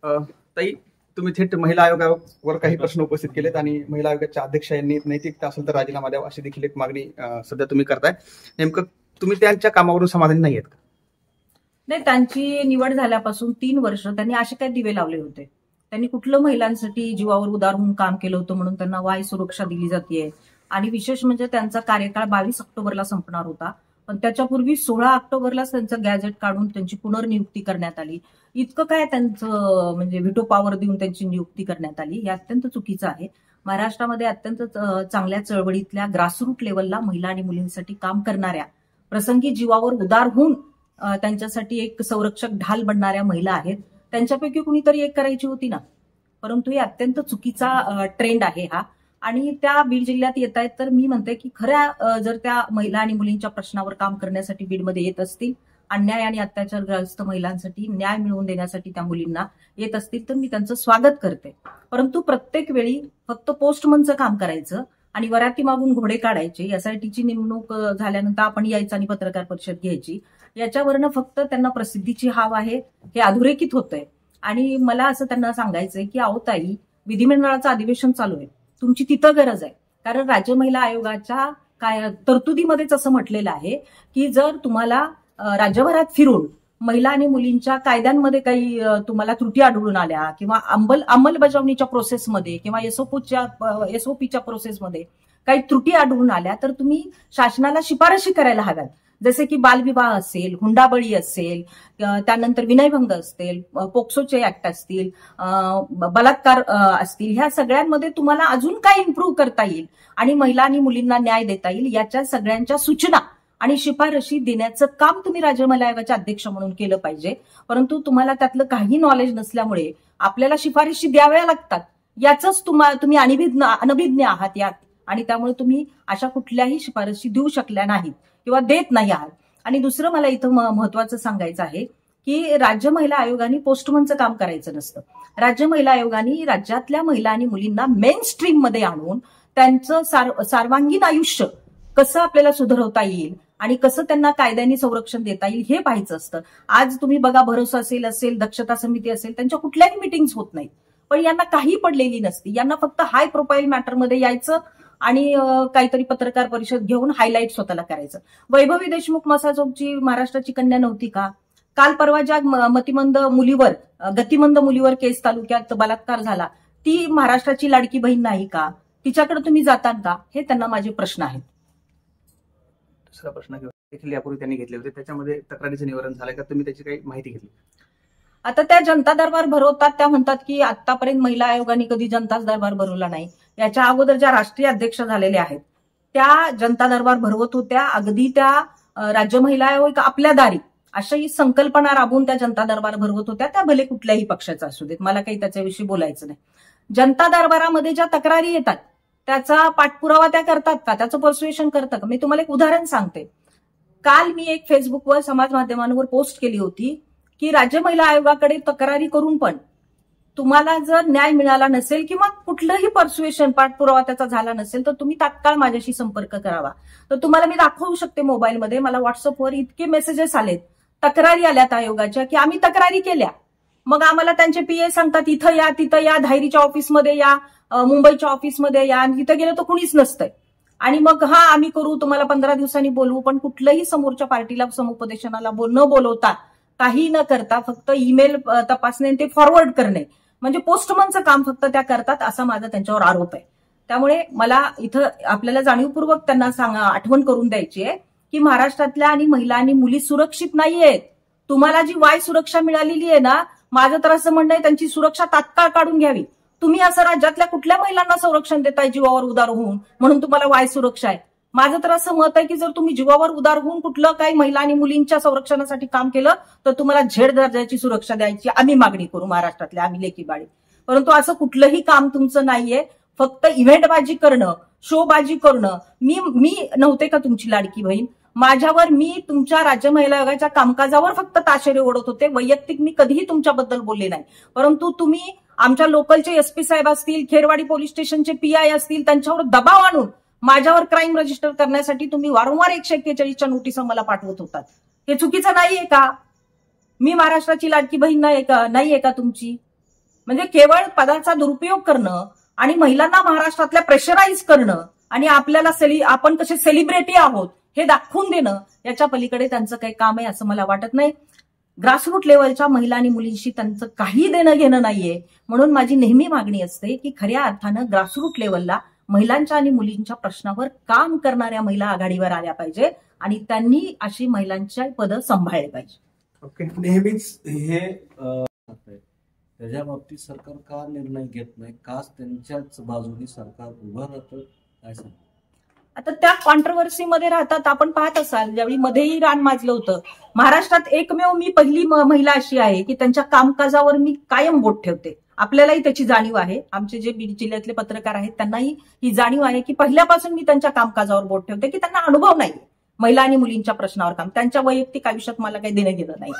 ताई, तुम्ही थेट महिला आयोगावर काही प्रश्न उपस्थित केलेत आणि महिला आयोगाच्या अध्यक्ष यांनी नैतिकता असेल तर राजीनामा द्यावा अशी देखील एक मागणी सध्या तुम्ही करताय. नेमकं तुम्ही त्यांच्या कामावरून समाधानी नाही आहेत का? नाही, त्यांची निवड झाल्यापासून 3 वर्ष त्यांनी असे काय दिवे लावले होते? त्यांनी कुठलं महिलांसाठी जीवावर उदार होऊन काम केलं होतं म्हणून त्यांना वाय सुरक्षा दिली जाते? आणि विशेष म्हणजे त्यांचा कार्यकाळ 22 ऑक्टोबरला संपणार होता, पण त्याच्यापूर्वी 16 ऑक्टोबरलाच त्यांचं गॅझेट काढून त्यांची पुनर्नियुक्ती करण्यात आली. इतकं काय त्यांचं म्हणजे व्हिटो पॉवर देऊन त्यांची नियुक्ती करण्यात आली, हे अत्यंत चुकीचं आहे. महाराष्ट्रामध्ये अत्यंत चांगल्या चळवळीतल्या ग्रासरूट लेवलला महिला आणि मुलींसाठी काम करणाऱ्या, प्रसंगी जीवावर उदार होऊन त्यांच्यासाठी एक संरक्षक ढाल बनणाऱ्या महिला आहेत. त्यांच्यापैकी कुणीतरी एक करायची होती ना. परंतु हे अत्यंत चुकीचा ट्रेंड आहे हा. आणि त्या बीड जिल्ह्यात येत आहेत तर मी म्हणते की खऱ्या जर त्या महिला आणि मुलींच्या प्रश्नावर काम करण्यासाठी बीडमध्ये येत असतील, अन्याय आणि अत्याचारग्रस्त महिलांसाठी न्याय मिळवून देण्यासाठी त्या मुलींना येत असतील तर मी त्यांचं स्वागत करते. परंतु प्रत्येक वेळी फक्त पोस्टमनचं काम करायचं आणि वराती मागून घोडे काढायचे, एसआयटीची नेमणूक झाल्यानंतर आपण यायचं आणि पत्रकार परिषद घ्यायची, याच्यावरनं फक्त त्यांना प्रसिद्धीची हाव आहे हे अधोरेखित होतंय. आणि मला असं त्यांना सांगायचंय की अहो ताई, विधिमंडळाचं अधिवेशन चालू आहे, तुमची तिथं गरज आहे. कारण राज्य महिला आयोगाच्या काय तरतुदीमध्येच असं म्हटलेलं आहे की जर तुम्हाला राज्यभरात फिरून महिला आणि मुलींच्या कायद्यांमध्ये काही तुम्हाला त्रुटी आढळून आल्या किंवा अंमलबजावणीच्या प्रोसेसमध्ये किंवा एसओपीच्या प्रोसेसमध्ये काही त्रुटी आढळून आल्या तर तुम्ही शासनाला शिफारशी करायला हव्यात. जसे की बालविवाह असेल, हुंडाबळी असेल, त्यानंतर विनयभंग असतील, पोक्सोचे ऍक्ट असतील, बलात्कार असतील, ह्या सगळ्यांमध्ये तुम्हाला अजून काय इम्प्रूव्ह करता येईल आणि महिला आणि मुलींना न्याय देता येईल याच्या सगळ्यांच्या सूचना आणि शिफारशी देण्याचं काम तुम्ही राज्य महिला आयोगाचे अध्यक्ष म्हणून केलं पाहिजे. परंतु तुम्हाला त्यातलं काही नॉलेज नसल्यामुळे आपल्याला शिफारशी द्याव्या लागतात, याच तुम्ही अनभिज्ञ आहात यात. आणि त्यामुळे तुम्ही अशा कुठल्याही शिफारशी देऊ शकल्या नाहीत किंवा देत नाही आहात. आणि दुसरं मला इथं महत्वाचं सांगायचं आहे की राज्य महिला आयोगाने पोस्टमनचं काम करायचं नसतं. राज्य महिला आयोगाने राज्यातल्या महिला आणि मुलींना मेन स्ट्रीम मध्ये आणून त्यांचं सर्वांगीण आयुष्य कसं आपल्याला सुधारवता येईल आणि कसं त्यांना कायद्याने संरक्षण देता येईल हे पाहायचं असतं. आज तुम्ही बघा, भरोसा असेल, दक्षता समिती असेल, त्यांच्या कुठल्याही मिटिंग्स होत नाहीत, पण यांना काही पडलेली नसती. यांना फक्त हाय प्रोफाईल मॅटरमध्ये यायचं आणि काहीतरी पत्रकार परिषद घेऊन हायलाईट स्वतःला करायचं. वैभवी देशमुख मसाजोगची महाराष्ट्राची कन्या नव्हती का? काल परवा ज्या गतिमंद मुलीवर केस तालुक्यात बलात्कार झाला, ती महाराष्ट्राची लाडकी बहीण नाही का? तिच्याकडे तुम्ही जातात का? हे त्यांना माझे प्रश्न आहेत. दुसरा प्रश्न देखील यापूर्वी त्यांनी घेतले होते, त्याच्यामध्ये तक्रारीचं निवारण झालंय का? तुम्ही त्याची काही माहिती घेतली? आता त्या जनता दरबार भरवतात, त्या म्हणतात की आतापर्यंत महिला आयोगाने कधी जनता दरबार भरवला नाही. याच्या अगोदर ज्या राष्ट्रीय अध्यक्ष झालेल्या आहेत त्या जनता दरबार भरवत होत्या. अगदी त्या राज्य महिला आयोग आपल्या दारी अशी संकल्पना राबवून त्या जनता दरबार भरवत होत्या. त्या भले कुठल्याही पक्षाचा असू देत, मला काही त्याच्याविषयी बोलायचं नाही. जनता दरबारामध्ये ज्या तक्रारी येतात त्याचा पाठपुरावा त्या करतात का? त्याचं पर्सुएशन करतं का? मी तुम्हाला एक उदाहरण सांगते. काल मी एक फेसबुकवर समाज माध्यमांवर पोस्ट केली होती की राज्य महिला आयोगाकडे तक्रारी करून पण तुम्हाला जर न्याय मिळाला नसेल किंवा कुठलंही पर्सुएशन पाठपुरावा त्याचा झाला नसेल तर तुम्ही तात्काळ माझ्याशी संपर्क करावा. तर तुम्हाला मी दाखवू शकते मोबाईलमध्ये. मला व्हॉट्सअपवर इतके मेसेजेस आलेत, तक्रारी आल्यात आयोगाच्या की आम्ही तक्रारी केल्या. मग आम्हाला त्यांचे पीए सांगतात इथं या, तिथं या, धायरीच्या ऑफिसमध्ये या, मुंबईच्या ऑफिसमध्ये या, आणि तिथं गेलं तर कुणीच नसतंय. आणि मग आम्ही करू, तुम्हाला 15 दिवसांनी बोलवू. पण कुठलंही समोरच्या पार्टीला समुपदेशनाला न बोलवता, काही न करता फक्त ईमेल तपासणे ते फॉरवर्ड करणे म्हणजे पोस्टमनचं काम फक्त त्या करतात, असा माझा त्यांच्यावर आरोप आहे. त्यामुळे मला इथं आपल्याला जाणीवपूर्वक त्यांना आठवण करून द्यायची आहे की महाराष्ट्रातल्या आणि महिला आणि मुली सुरक्षित नाहीयेत. तुम्हाला जी वाय सुरक्षा मिळालेली आहे ना, माझं तर असं म्हणणं आहे त्यांची सुरक्षा तात्काळ काढून घ्यावी. तुम्ही असं राज्यातल्या कुठल्या महिलांना संरक्षण देताय जीवावर उदार होऊन म्हणून तुम्हाला वाय सुरक्षा आहे? माझं तर असं मत आहे की जर तुम्ही जीवावर उदार होऊन कुठलं काही महिला आणि मुलींच्या संरक्षणासाठी काम केलं तर तुम्हाला झेड दर्जाची सुरक्षा द्यायची आम्ही मागणी करू, महाराष्ट्रातल्या आम्ही लेकी बाळी. परंतु असं कुठलंही काम तुमचं नाहीये. फक्त इव्हेंटबाजी करणं, शोबाजी करणं. मी नव्हते का तुमची लाडकी बहीण? माझ्यावर मी तुमच्या राज्य महिला आयोगाच्या कामकाजावर फक्त ताशेरे ओढत होते. वैयक्तिक मी कधीही तुमच्याबद्दल बोलले नाही. परंतु तुम्ही आमच्या लोकलचे एसपी साहेब असतील, खेरवाडी पोलीस स्टेशनचे पीआय असतील, त्यांच्यावर दबाव आणून माझ्यावर क्राईम रजिस्टर करण्यासाठी तुम्ही वारंवार 141च्या नोटिसा मला पाठवत होतात. हे चुकीचं नाहीये का? मी महाराष्ट्राची लाडकी बहीण नाहीये का तुमची? म्हणजे केवळ पदाचा दुरुपयोग करणं आणि महिलांना महाराष्ट्रातल्या प्रेशराईज करणं आणि आपल्याला आपण कसे सेलिब्रिटी आहोत हे दाखवून देणं, याच्या पलीकडे त्यांचं काही काम आहे असं मला वाटत नाही. ग्रासरूट लेवलच्या महिला आणि मुलींशी त्यांचं काही देणं घेणं नाहीये. म्हणून माझी नेहमी मागणी असते की खऱ्या अर्थानं ग्रासरूट लेवलला महिलांच्या आणि मुलींच्या प्रश्नावर काम करणाऱ्या महिला आघाडीवर आल्या पाहिजे आणि त्यांनी अशी महिलांच्या पदं सांभाळली पाहिजे. ओके. नेहमीच हे त्याच्या बाबतीत सरकार का निर्णय घेत नाही, का त्यांच्याच बाजूने सरकार उभं राहतं, काय सांग? आता त्या कॉन्ट्रोव्हर्सीमध्ये राहतात. आपण पाहत असाल ज्यावेळी मध्येही रान माजलं होतं, महाराष्ट्रात एकमेव मी पहिली महिला अशी आहे की त्यांच्या कामकाजावर मी कायम बोट ठेवते. आपल्यालाही त्याची जाणीव आहे. आमचे जे बीड जिल्ह्यातले पत्रकार आहेत त्यांनाही ही जाणीव आहे की पहिल्यापासून मी त्यांच्या कामकाजावर बोट ठेवते, की त्यांना अनुभव नाही महिला आणि मुलींच्या प्रश्नावर काम. त्यांच्या वैयक्तिक आयुष्यात मला काही देणं घेणं नाही.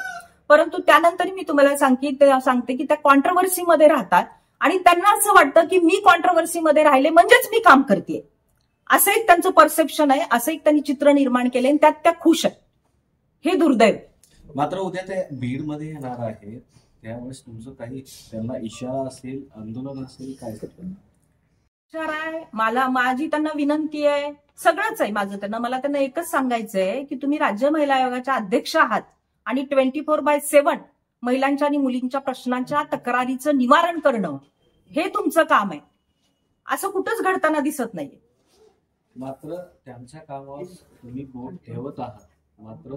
परंतु त्यानंतर मी तुम्हाला सांगते की त्या कॉन्ट्रोव्हर्सीमध्ये राहतात आणि त्यांना असं वाटतं की मी कॉन्ट्रोव्हर्सीमध्ये राहिले म्हणजेच मी काम करते, असं एक त्यांचं परसेप्शन आहे, असं एक त्यांनी चित्र निर्माण केलंय आणि त्यात त्या खुश आहेत. हे दुर्दैव. मात्र उद्या ते बीडमध्ये येणार आहेत, त्यावेळेस तुमचं काही त्यांना इशारा असेल, आंदोलन असेल, काय इशारा आहे माझी त्यांना विनंती आहे, सगळंच आहे माझं त्यांना. मला त्यांना एकच सांगायचंय की तुम्ही राज्य महिला आयोगाच्या अध्यक्ष आहात आणि 24/7 महिलांच्या आणि मुलींच्या प्रश्नांच्या तक्रारीचं निवारण करणं हे तुमचं काम आहे. असं कुठंच घडताना दिसत नाहीये. मात्र त्यांच्या कामावर तुम्ही बोट ठेवत आहात, मात्र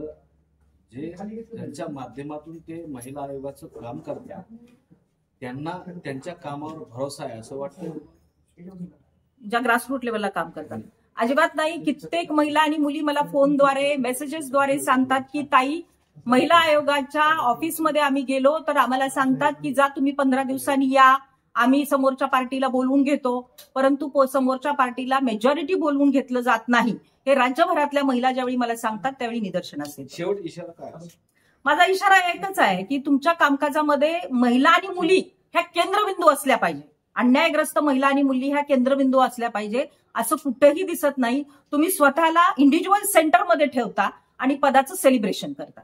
जे त्यांच्या माध्यमातून ते महिला आयोगाचं काम करतात त्यांना त्यांच्या कामावर भरोसा आहे असं वाटतं? ज्या ग्रासरूट लेवलला काम करतात अजिबात नाही. कित्येक महिला आणि मुली मला फोनद्वारे मेसेजेसद्वारे सांगतात की ताई, महिला आयोगाच्या ऑफिसमध्ये आम्ही गेलो तर आम्हाला सांगतात की जा तुम्ही 15 दिवसांनी या, आम्ही समोरच्या पार्टीला बोलवून घेतो, परंतु समोरच्या पार्टीला मेजॉरिटी बोलवून घेतलं जात नाही. हे राज्यभरातल्या महिला ज्यावेळी मला सांगतात त्यावेळी निदर्शनास येतं. शेवट इशारा काय? माझा इशारा एकच आहे की तुमच्या कामकाजामध्ये महिला आणि मुली ह्या केंद्रबिंदू असल्या पाहिजे. अन्यायग्रस्त महिला आणि मुली ह्या केंद्रबिंदू असल्या पाहिजे. असं कुठेही दिसत नाही. तुम्ही स्वतःला इंडिव्हिज्युअल सेंटरमध्ये ठेवता आणि पदाचं सेलिब्रेशन करता.